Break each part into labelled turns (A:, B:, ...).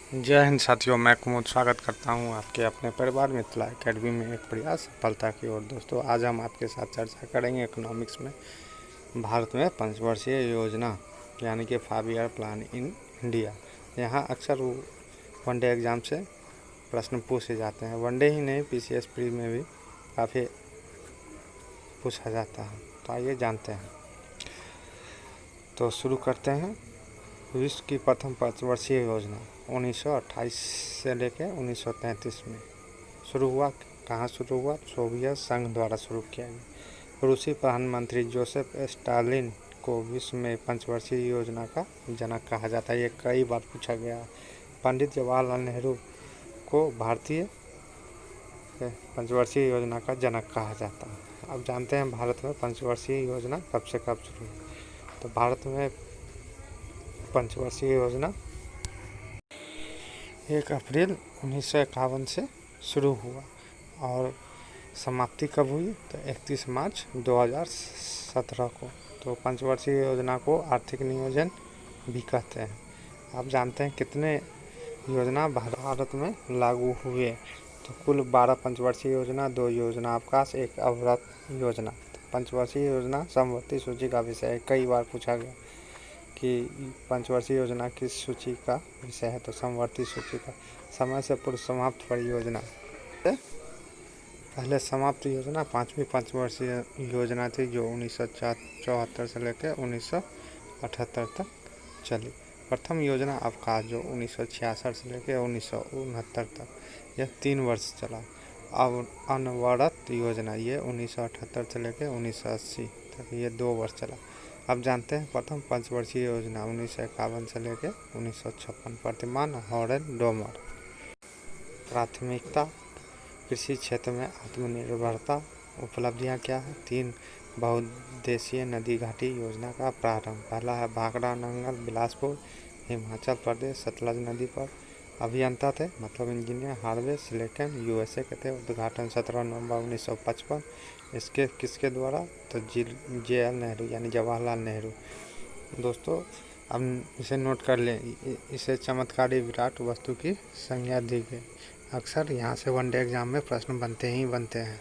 A: जय हिंद साथियों, मैं कुमुद स्वागत करता हूं आपके अपने परिवार मिथिला एकेडमी में एक प्रयास सफलता की ओर। दोस्तों, आज हम आपके साथ चर्चा करेंगे इकोनॉमिक्स में भारत में पंचवर्षीय योजना यानी कि 5 ईयर प्लान इन इंडिया। यहाँ अक्सर वनडे एग्ज़ाम से प्रश्न पूछे जाते हैं। वनडे ही नहीं, पीसीएस प्री में भी काफ़ी पूछा जाता है। तो आइए जानते हैं। तो शुरू करते हैं। विश्व की प्रथम पंचवर्षीय योजना 1928 से लेकर 1933 में शुरू हुआ। कहाँ शुरू हुआ? सोवियत संघ द्वारा शुरू किया गया। रूसी प्रधानमंत्री जोसेफ स्टालिन को विश्व में पंचवर्षीय योजना का जनक कहा जाता है। ये कई बार पूछा गया। पंडित जवाहरलाल नेहरू को भारतीय पंचवर्षीय योजना का जनक कहा जाता है। अब जानते हैं भारत में पंचवर्षीय योजना कब से कब शुरू हुई। तो भारत में पंचवर्षीय योजना 1 अप्रैल 1951 से शुरू हुआ और समाप्ति कब हुई? तो 31 मार्च 2017 को। तो पंचवर्षीय योजना को आर्थिक नियोजन भी कहते हैं। आप जानते हैं कितने योजना भारत में लागू हुए? तो कुल 12 पंचवर्षीय योजना, 2 योजना अवकाश, 1 अवरत योजना। पंचवर्षीय योजना समवर्ती सूची का विषय है। कई बार पूछा गया कि पंचवर्षीय योजना किस सूची का विषय है? तो समवर्ती सूची का। समय से पूर्व समाप्त परियोजना, पहले समाप्त योजना 5वीं पंचवर्षीय योजना थी जो 1974 से लेकर 1978 तक चली। प्रथम योजना अवकाश जो 1966 से लेकर 1969 तक, यह 3 वर्ष चला। अब अनवरत योजना ये 1978 से लेकर 1980 तक, ये 2 वर्ष चला। अब जानते हैं प्रथम पंचवर्षीय योजना 1951 से लेकर 1956। प्रतिमान हॉरेन डोमर। प्राथमिकता कृषि क्षेत्र में आत्मनिर्भरता। उपलब्धियां क्या है? 3 बहुउद्देशीय नदी घाटी योजना का प्रारंभ। पहला है भाखड़ा नंगल बिलासपुर हिमाचल प्रदेश सतलज नदी पर। अभियंता थे, मतलब इंजीनियर हार्वे सिलिकन यूएसए के थे। उद्घाटन 17 नवंबर 1955। इसके किसके द्वारा? तो JL नेहरू यानी जवाहरलाल नेहरू। दोस्तों, अब इसे नोट कर लें। इसे चमत्कारी विराट वस्तु की संज्ञा दी गई। अक्सर यहाँ से वनडे एग्जाम में प्रश्न बनते हैं।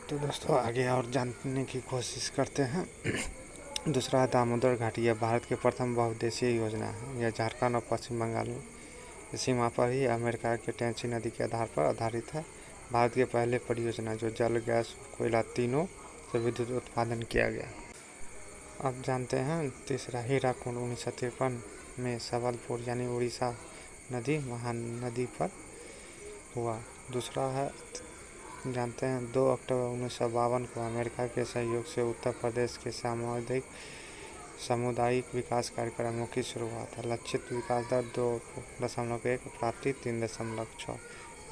A: तो दोस्तों, आगे और जानने की कोशिश करते हैं। दूसरा है दामोदर घाटी। यह भारत की प्रथम बहुउद्देशीय योजना है। यह झारखंड और पश्चिम बंगाल की सीमा पर ही अमेरिका के टेंसी नदी के आधार पर आधारित है। भारत की पहली परियोजना जो जल, गैस, कोयला तीनों से विद्युत उत्पादन किया गया। अब जानते हैं तीसरा हीराकुंड 1953 में सबलपुर यानी उड़ीसा नदी महानदी पर हुआ। दूसरा है जानते हैं 2 अक्टूबर 1952 को अमेरिका के सहयोग से उत्तर प्रदेश के सामुदायिक विकास कार्यक्रमों की शुरुआत है। लक्षित विकास दर 2.1, प्राप्ति 3.6।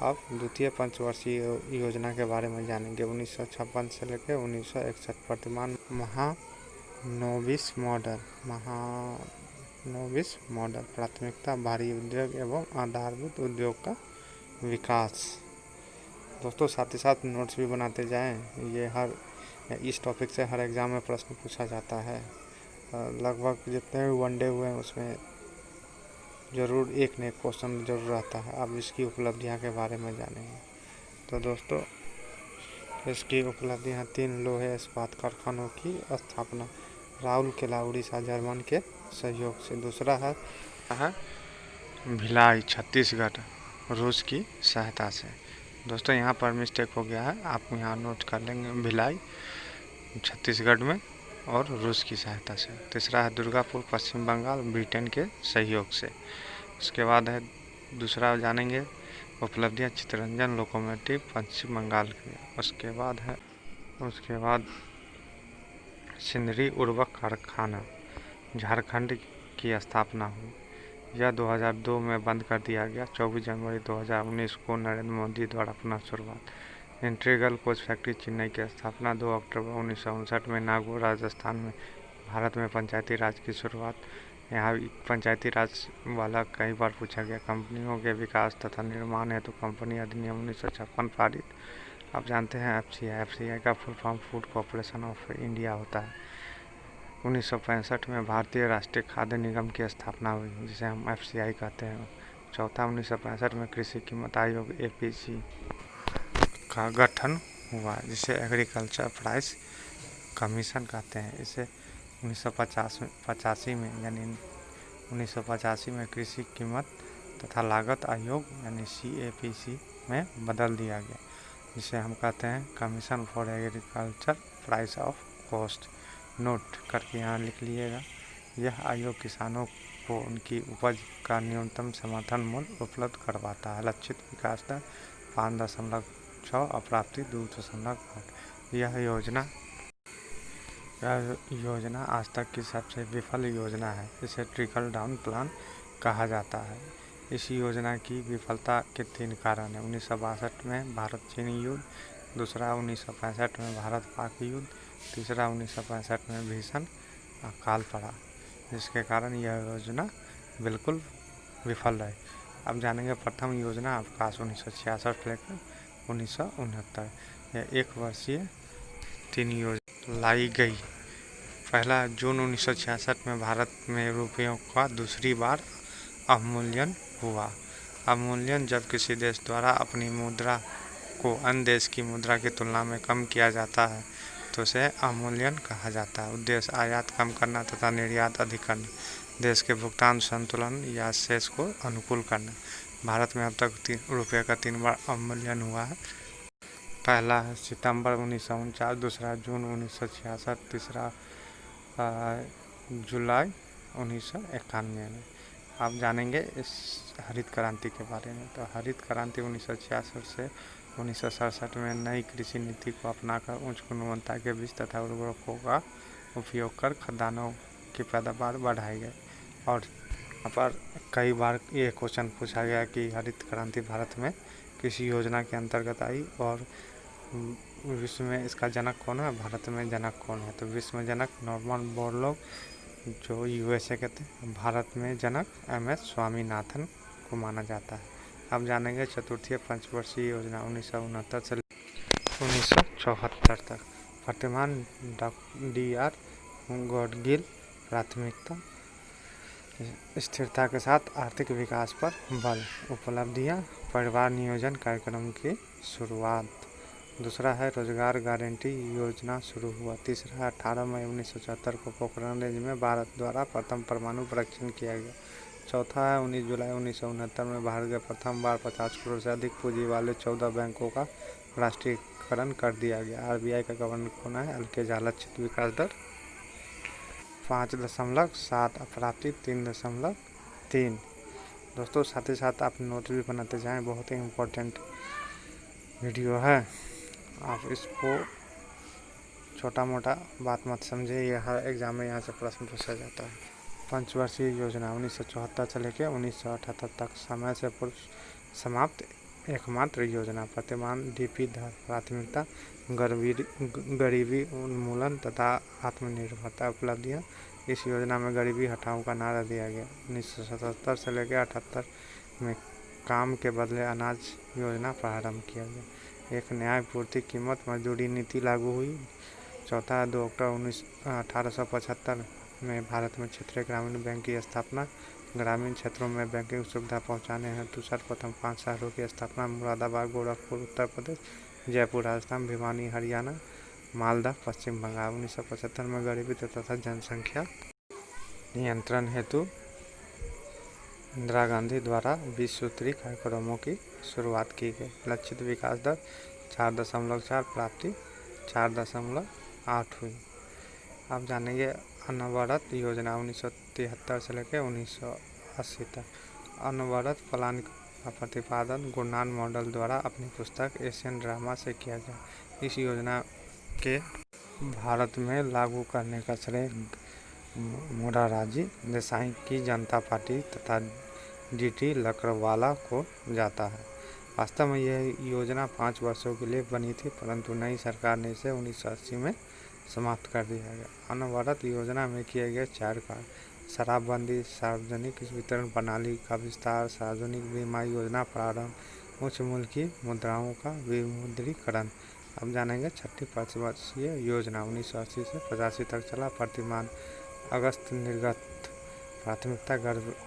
A: अब द्वितीय पंचवर्षीय योजना के बारे में जानेंगे। 1956 से लेकर 1961। प्रतिमान महानोबिस मॉडल। प्राथमिकता भारी उद्योग एवं आधारभूत उद्योग का विकास। दोस्तों, साथ ही साथ नोट्स भी बनाते जाएं। इस टॉपिक से हर एग्ज़ाम में प्रश्न पूछा जाता है। लगभग जितने भी वनडे हुए हैं उसमें ज़रूर एक न एक क्वेश्चन जरूर रहता है। अब इसकी उपलब्धियां के बारे में जानेंगे। तो दोस्तों, इसकी उपलब्धियां 3 लोहे इस्पात कारखानों की स्थापना राउरकेला उड़ीसा जर्मन के सहयोग से। दूसरा है भिलाई छत्तीसगढ़ रूस की सहायता से। दोस्तों, यहाँ पर मिस्टेक हो गया है, आप यहाँ नोट कर लेंगे भिलाई छत्तीसगढ़ में और रूस की सहायता से। तीसरा है दुर्गापुर पश्चिम बंगाल ब्रिटेन के सहयोग से। उसके बाद है दूसरा जानेंगे उपलब्धियाँ चित्तरंजन लोकोमोटिव पश्चिम बंगाल की। उसके बाद सिंदरी उर्वरक कारखाना झारखंड की स्थापना हुई। यह 2002 में बंद कर दिया गया। 24 जनवरी 2019 को नरेंद्र मोदी द्वारा पुनः शुरुआत। इंटीग्रल कोच फैक्ट्री चेन्नई की स्थापना 2 अक्टूबर 1959 में नागौर राजस्थान में। भारत में पंचायती राज की शुरुआत। यहाँ पंचायती राज वाला कई बार पूछा गया। कंपनियों के विकास तथा निर्माण हेतु कंपनी अधिनियम 1956 पारित। आप जानते हैं FCI का full form food corporation of India होता है। 1965 में भारतीय राष्ट्रीय खाद्य निगम की स्थापना हुई, जिसे हम FCI कहते हैं। चौथा, 1965 में कृषि कीमत आयोग APC का गठन हुआ, जिसे एग्रीकल्चर प्राइस कमीशन कहते हैं। इसे 1985 में यानी 1985 में कृषि कीमत तथा लागत आयोग यानी CAPC में बदल दिया गया, जिसे हम कहते हैं commission for agriculture price of cost. Note करके यहाँ लिख लीजिएगा। यह आयोग किसानों को उनकी उपज का न्यूनतम समर्थन मूल्य उपलब्ध करवाता है। लक्षित विकास दर 5.6 और प्राप्ति 2.8। यह योजना आज तक की सबसे विफल योजना है। इसे ट्रिकल डाउन प्लान कहा जाता है। इस योजना की विफलता के 3 कारण हैं। 1962 में भारत चीन युद्ध, दूसरा 1965 में भारत पाक युद्ध, तीसरा 1965 में भीषण अकाल पड़ा, जिसके कारण यह योजना बिल्कुल विफल रही। अब जानेंगे प्रथम योजना अवकाश 1966 लेकर 1969। यह 1 वर्षीय 3 योजना लाई गई। पहला, जून 1966 में भारत में रुपयों का दूसरी बार अवमूल्यन हुआ। अवमूल्यन जब किसी देश द्वारा अपनी मुद्रा को अन्य देश की मुद्रा की तुलना में कम किया जाता है तो उसे अवमूल्यन कहा जाता है। उद्देश्य आयात कम करना तथा निर्यात अधिक करना, देश के भुगतान संतुलन या शेष को अनुकूल करना। भारत में अब तक रुपये का 3 बार अवमूल्यन हुआ है। पहला है सितंबर 1949, दूसरा जून 1966, तीसरा जुलाई 1991 में। आप जानेंगे इस हरित क्रांति के बारे में। तो हरित क्रांति 1966 से 1967 में नई कृषि नीति को अपनाकर उच्च गुणवत्ता के बीज तथा उर्वरकों का उपयोग कर खाद्यान्नों की पैदावार बढ़ाई गई। और यहाँ पर कई बार ये क्वेश्चन पूछा गया कि हरित क्रांति भारत में कृषि योजना के अंतर्गत आई और विश्व में इसका जनक कौन है, भारत में जनक कौन है। तो विश्व में जनक नॉर्मन बोरलॉग जो USA कहते हैं, भारत में जनक MS स्वामीनाथन को माना जाता है। अब जानेंगे चतुर्थीय पंचवर्षीय योजना 1969 से 1974 तक। वर्तमान DR गॉडगिल प्राथमिकता स्थिरता के साथ आर्थिक विकास पर बल। उपलब्धियां, परिवार नियोजन कार्यक्रम की शुरुआत। दूसरा है रोजगार गारंटी योजना शुरू हुआ। तीसरा है 18 मई 1974 को पोखरण रेंज में भारत द्वारा प्रथम परमाणु परीक्षण किया गया। चौथा है 19 जुलाई 1969 में भारत के प्रथम बार 50 करोड़ से अधिक पूंजी वाले 14 बैंकों का राष्ट्रीयकरण कर दिया गया। RBI का गवर्नर कौन है, LK झा। लक्षित विकास दर 5.7, प्राप्ति 3.3। दोस्तों साथ ही साथ आप नोट भी बनाते जाएं, बहुत ही इम्पोर्टेंट वीडियो है। आप इसको छोटा मोटा बात मत समझे, यह हर एग्जाम में यहाँ से प्रश्न पूछा जाता है। पंचवर्षीय योजना 1974 से लेकर 1978 तक, समय से पूर्व समाप्त एकमात्र योजना। प्रतिमान DP दर। प्राथमिकता गरीबी उन्मूलन तथा आत्मनिर्भरता। उपलब्धियाँ, इस योजना में गरीबी हटाओ का नारा दिया गया। 1977 से लेकर 78 में काम के बदले अनाज योजना प्रारंभ किया गया। एक न्यायपूर्ति कीमत मजदूरी नीति लागू हुई। चौथा, 2 अक्टूबर 1875 में भारत में क्षेत्रीय ग्रामीण बैंक की स्थापना। ग्रामीण क्षेत्रों में बैंकिंग सुविधा पहुंचाने हेतु सर्वप्रथम 5 शहरों की स्थापना। मुरादाबाद गोरखपुर उत्तर प्रदेश, जयपुर राजस्थान, भिवानी हरियाणा, मालदा पश्चिम बंगाल। 1975 में गरीबी तथा जनसंख्या नियंत्रण हेतु इंदिरा गांधी द्वारा 20 सूत्री कार्यक्रमों की शुरुआत की गई। लक्षित विकास दर 4.4, प्राप्ति 4.8 हुई। आप जानेंगे अनवरत योजना 1973 से लेकर 1980 तक। अनवरत प्लान का प्रतिपादन गुरनान मॉडल द्वारा अपनी पुस्तक एशियन ड्रामा से किया गया। इस योजना के भारत में लागू करने का श्रेय मोरारजी देसाई की जनता पार्टी तथा DT लकड़वाला को जाता है। वास्तव में यह योजना 5 वर्षों के लिए बनी थी, परंतु नई सरकार ने इसे 1980 में समाप्त कर दिया गया। अनवरत योजना में किए गए 4 कार्य: शराबबंदी, सार्वजनिक वितरण प्रणाली का विस्तार, सार्वजनिक बीमा योजना प्रारंभ, उच्च मूल्य की मुद्राओं का विमुद्रीकरण, अब जानेंगे छठी पंचवर्षीय योजना 1980 से 85 तक चला। प्रतिमान अगस्त निर्गत प्राथमिकता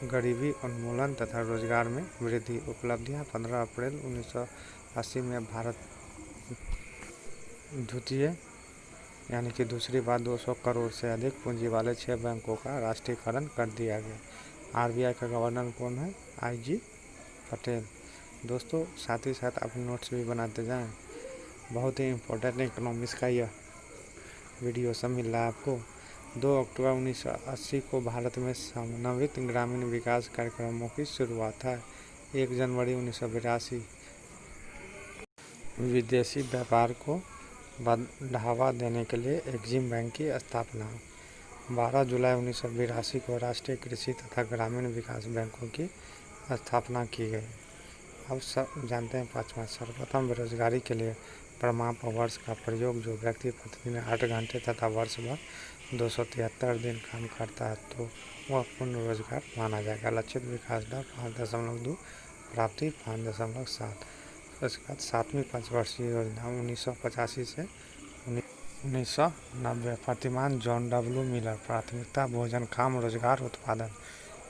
A: गरीबी उन्मूलन तथा रोजगार में वृद्धि। उपलब्धियां 15 अप्रैल 1980 में भारत द्वितीय यानी कि दूसरी बार 200 करोड़ से अधिक पूंजी वाले 6 बैंकों का राष्ट्रीयकरण कर दिया गया। आरबीआई का गवर्नर कौन है? IG पटेल। दोस्तों साथ ही साथ अपने नोट्स भी बनाते जाएं। बहुत ही इम्पोर्टेंट इकोनॉमिक्स का यह वीडियो सब मिल रहा है आपको। 2 अक्टूबर 1980 को भारत में समन्वित ग्रामीण विकास कार्यक्रमों की शुरुआत है। 1 जनवरी 1982 विदेशी व्यापार को बढ़ावा देने के लिए एक्जिम बैंक की स्थापना। 12 जुलाई 1982 को राष्ट्रीय कृषि तथा ग्रामीण विकास बैंकों की स्थापना की गई। अब सब जानते हैं पाँचवा, सर्वप्रथम बेरोजगारी के लिए प्रमाण वर्ष का प्रयोग। जो व्यक्ति प्रतिदिन 8 घंटे तथा वर्ष भर 273 दिन काम करता है तो वह पूर्ण रोजगार माना जाएगा। लक्षित विकास दर 5.2, प्राप्ति 5.7। उसके बाद 7वीं पंचवर्षीय योजना 1985 से 1990। प्रतिमान जॉन W मिलर। प्राथमिकता भोजन, काम, रोजगार, उत्पादन।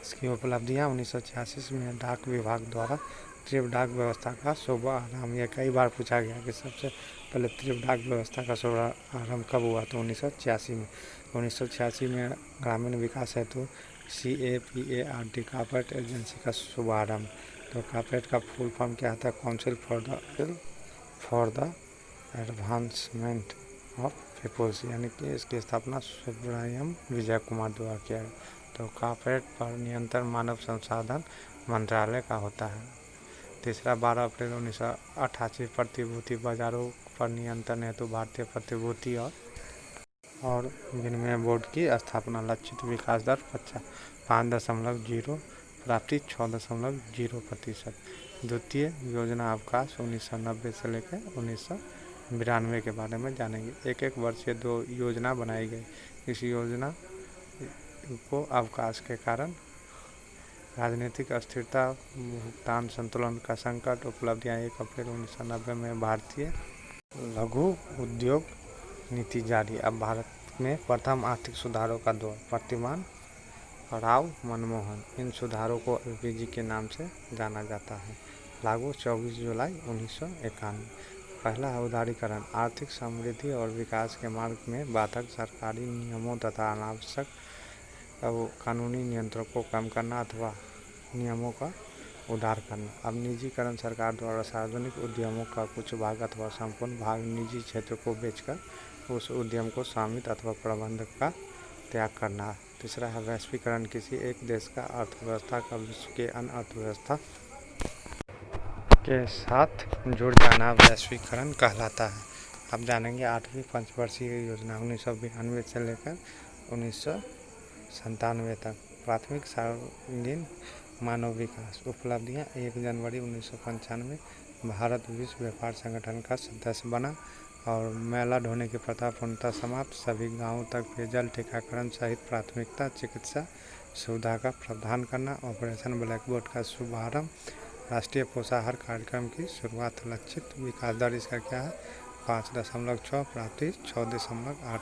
A: इसकी उपलब्धियां 1986 में डाक विभाग द्वारा त्रिव डाक व्यवस्था का शुभारंभ। यह कई बार पूछा गया कि सबसे पहले त्रिव डाक व्यवस्था का शुभारंभ कब हुआ, तो 1986 में। 1986 में ग्रामीण विकास हेतु CAPART कॉर्पोरेट एजेंसी का शुभारंभ। तो कॉर्पोरेट का फुल फॉर्म क्या था? Council for the advancement of peoples, यानी कि इसकी स्थापना सुब्रमण्यम विजय कुमार द्वारा किया गया। तो कॉर्पोरेट पर नियंत्रण मानव संसाधन मंत्रालय का होता है। तीसरा 12 अप्रैल 1988 प्रतिभूति बाजारों पर नियंत्रण हेतु भारतीय प्रतिभूति और विनिमय बोर्ड की स्थापना। लक्षित विकास दर 5.0, प्राप्ति 6.0%। द्वितीय योजना अवकाश 1990 से लेकर 1992 के बारे में जानेंगे। एक वर्षीय 2 योजना बनाई गई। इस योजना को अवकाश के कारण राजनीतिक अस्थिरता, भुगतान संतुलन का संकट। उपलब्धियां 1 अप्रैल 1990 में भारतीय लघु उद्योग नीति जारी। अब भारत में प्रथम आर्थिक सुधारों का दौर। प्रतिमान राव मनमोहन। इन सुधारों को LPG के नाम से जाना जाता है। लागू 24 जुलाई 1991। पहला है उदारीकरण। आर्थिक समृद्धि और विकास के मार्ग में बाधक सरकारी नियमों तथा अनावश्यक कानूनी नियंत्रणों को कम करना अथवा नियमों का उदार करना। अब निजीकरण। सरकार द्वारा सार्वजनिक उद्यमों का कुछ भाग अथवा संपूर्ण भाग निजी क्षेत्र को बेचकर उस उद्यम को स्वामित्व अथवा प्रबंधन का त्याग करना। तीसरा है वैश्वीकरण। किसी एक देश का अर्थव्यवस्था का विश्व के अन्य अर्थव्यवस्था के साथ जुड़ जाना वैश्वीकरण कहलाता है। अब जानेंगे 8वीं पंचवर्षीय योजना 1992 से लेकर 1997 तक। प्राथमिक सर्वांगीण मानव विकास। उपलब्धियां 1 जनवरी 1995 भारत विश्व व्यापार संगठन का सदस्य बना और मैला ढोने की प्रथा पूर्णतः समाप्त। सभी गांवों तक पेयजल, टीकाकरण सहित प्राथमिकता चिकित्सा सुविधा का प्रावधान करना। ऑपरेशन ब्लैकबोर्ड का शुभारंभ। राष्ट्रीय पोषाहार कार्यक्रम की शुरुआत। लक्षित विकास दर इसका क्या है? 5.6, प्राप्ति 6.8।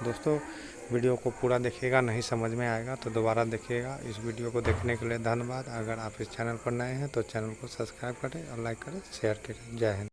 A: दोस्तों वीडियो को पूरा देखिएगा, नहीं समझ में आएगा तो दोबारा देखिएगा। इस वीडियो को देखने के लिए धन्यवाद। अगर आप इस चैनल पर नए हैं तो चैनल को सब्सक्राइब करें और लाइक करें, शेयर करें। जय हिंद।